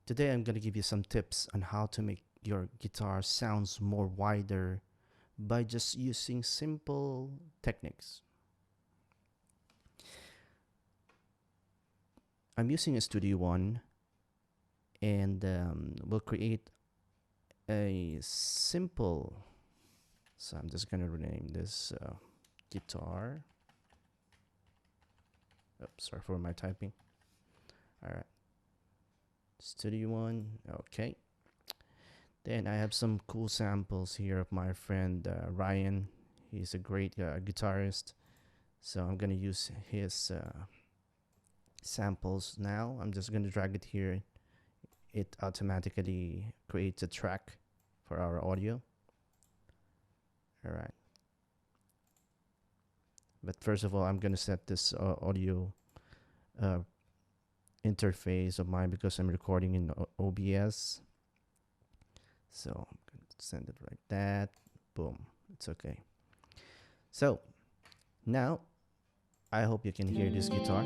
Today I'm going to give you some tips on how to make your guitar sounds more wider by just using simple techniques. I'm using a Studio One, and we'll create a simple. So I'm just going to rename this guitar. Oops, sorry for my typing. All right, Studio One. Okay. Then I have some cool samples here of my friend Ryan. He's a great guitarist. So I'm gonna use his samples now. I'm just gonna drag it here. It automatically creates a track for our audio. All right. But first of all, I'm gonna set this audio uh, interface of mine because I'm recording in OBS. So I'm gonna send it like that. Boom. It's okay. So now I hope you can hear this guitar.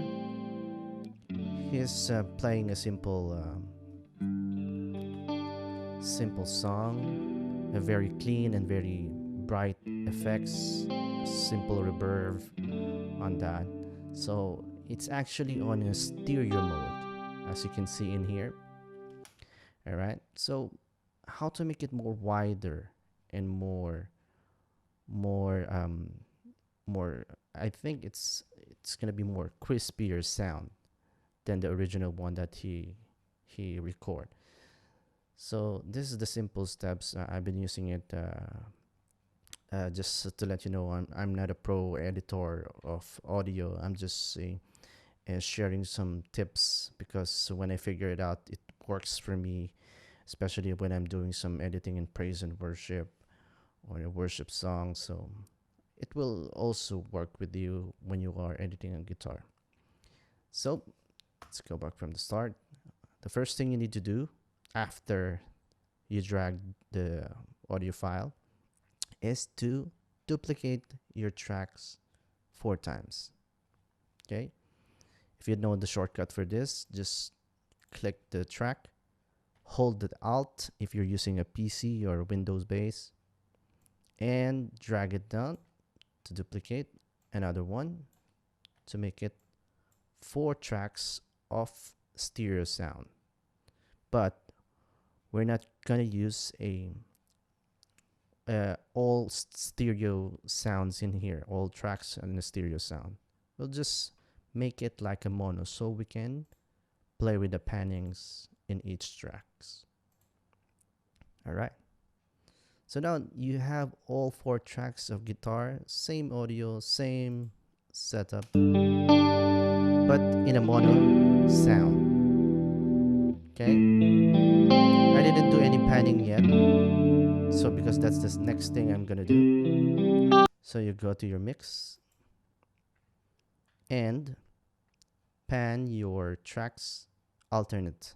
He's playing a simple song, a very clean and very bright effects, simple reverb on that. So it's actually on a stereo mode, as you can see in here. All right. So how to make it more wider and more more I think it's gonna be more crispier sound than the original one that he record. So this is the simple steps. I've been using it just to let you know I'm not a pro editor of audio. I'm just sharing some tips because when I figure it out, it works for me, especially when I'm doing some editing in praise and worship or a worship song. So it will also work with you when you are editing a guitar. So let's go back from the start. The first thing you need to do after you drag the audio file is to duplicate your tracks 4 times. Okay. If you know the shortcut for this, just click the track, hold the Alt if you're using a PC or Windows base, and drag it down to duplicate another one to make it 4 tracks of stereo sound. But we're not gonna use all stereo sounds in here, all tracks in the stereo sound. We'll just make it like a mono so we can play with the pannings in each tracks. All right. So now you have all 4 tracks of guitar, same audio, same setup, but in a mono sound. Okay. I didn't do any panning yet, so because that's the next thing I'm gonna do. So you go to your mix and pan your tracks alternate.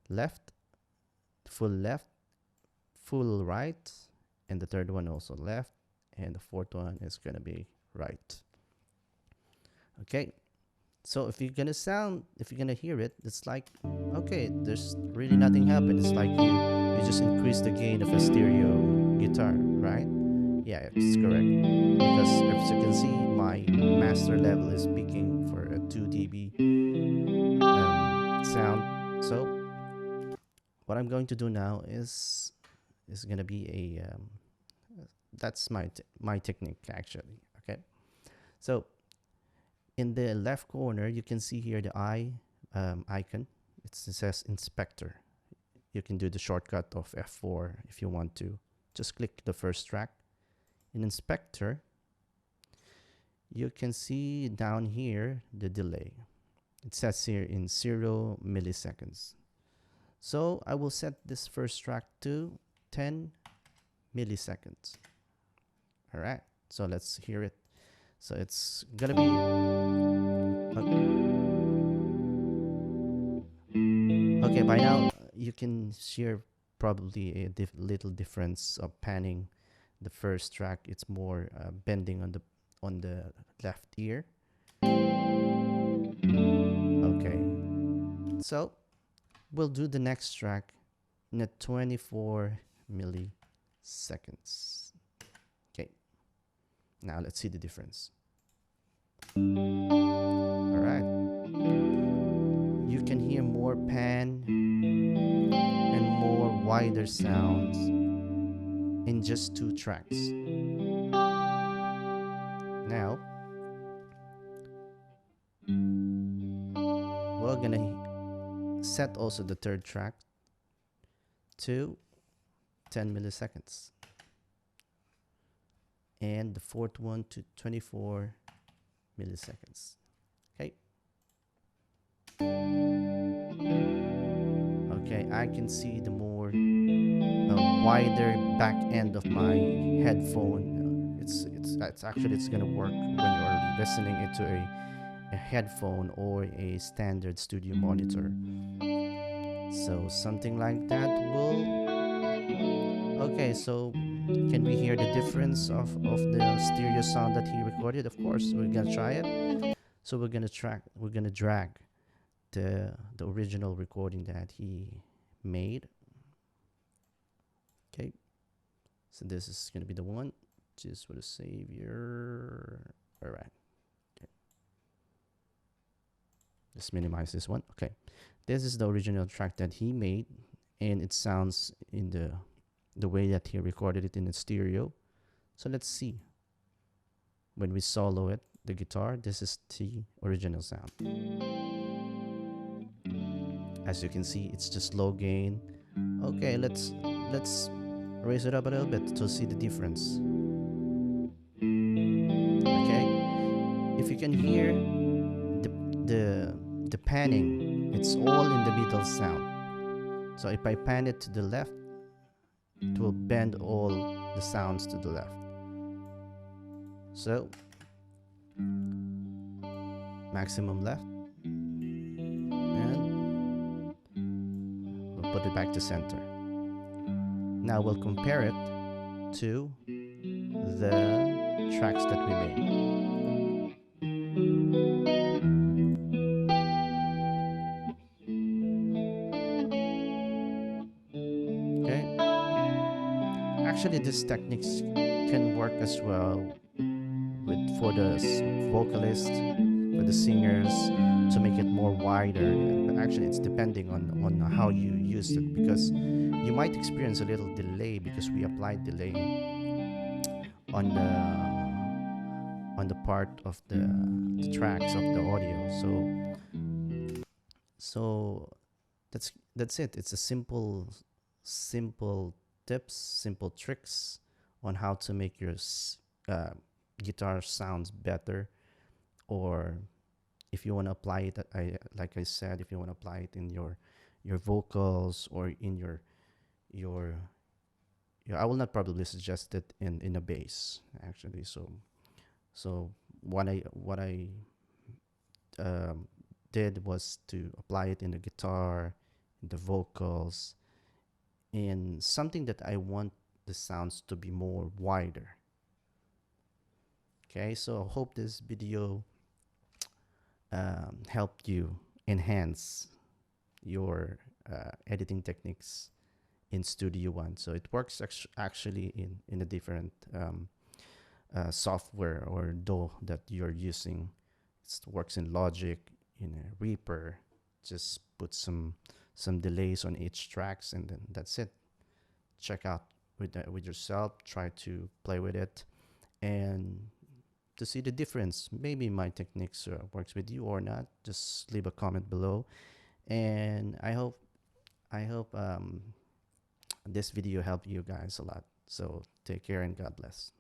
Left, full right, and the third one also left, and the fourth one is gonna be right. Okay. So if you're gonna hear it, it's like, okay, there's really nothing happened. It's like you just increase the gain of a stereo guitar, right? Yeah, it's correct. Because as you can see, my master level is peaking for a 2 dB sound. So what I'm going to do now is gonna be that's my technique actually. Okay, so in the left corner, you can see here the icon. It says inspector. You can do the shortcut of F4 if you want to. Just click the first track. In inspector, you can see down here the delay. It says here in 0 milliseconds. So I will set this first track to 10 milliseconds. All right, so let's hear it. So it's gonna be okay. By now you can hear probably a little difference of panning. The first track, it's more bending on the left ear. Okay, So we'll do the next track in at 24 milliseconds. Okay, now let's see the difference. All right, you can hear more pan and more wider sounds in just 2 tracks. Now we're gonna set also the third track to 10 milliseconds and the fourth one to 24 milliseconds. Okay. Okay, I can see the more wider back end of my headphone. It's actually it's gonna work when you're listening into a headphone or a standard studio monitor. So something like that will. Okay, so can we hear the difference of the stereo sound that he recorded? Of course, we're gonna try it. So we're gonna drag the original recording that he made. Okay, so this is gonna be the one. Just for the savior. All right. Okay. Let's minimize this one. Okay, this is the original track that he made, and it sounds in the way that he recorded it in the stereo. So let's see. When we solo it, the guitar, this is the original sound. As you can see, it's just low gain. Okay, let's raise it up a little bit to see the difference. Okay, if you can hear the panning, it's all in the middle sound. So if I pan it to the left, it will bend all the sounds to the left. So maximum left, and we'll put it back to center. Now we'll compare it to the tracks that we made. Okay. Actually, these techniques can work as well for the vocalist, for the singers, to make it more wider. But actually, it's depending on how you use it, because you might experience a little delay because we applied delay on the part of the tracks of the audio. So that's it. It's a simple tips, simple tricks on how to make your guitar sounds better. Or if you want to apply it, like I said, if you want to apply it in your vocals or in your I will not probably suggest it in a bass, actually. So what I did was to apply it in the guitar, in the vocals, in something that I want the sounds to be more wider. Okay, so I hope this video helped you enhance your editing techniques in Studio One. So it works actually in a different software or DAW that you're using. It works in Logic, in a Reaper. Just put some delays on each tracks, and then that's it. Check out with yourself. Try to play with it, and to see the difference. Maybe my techniques works with you or not. Just leave a comment below, and I hope this video helped you guys a lot. So take care and God bless.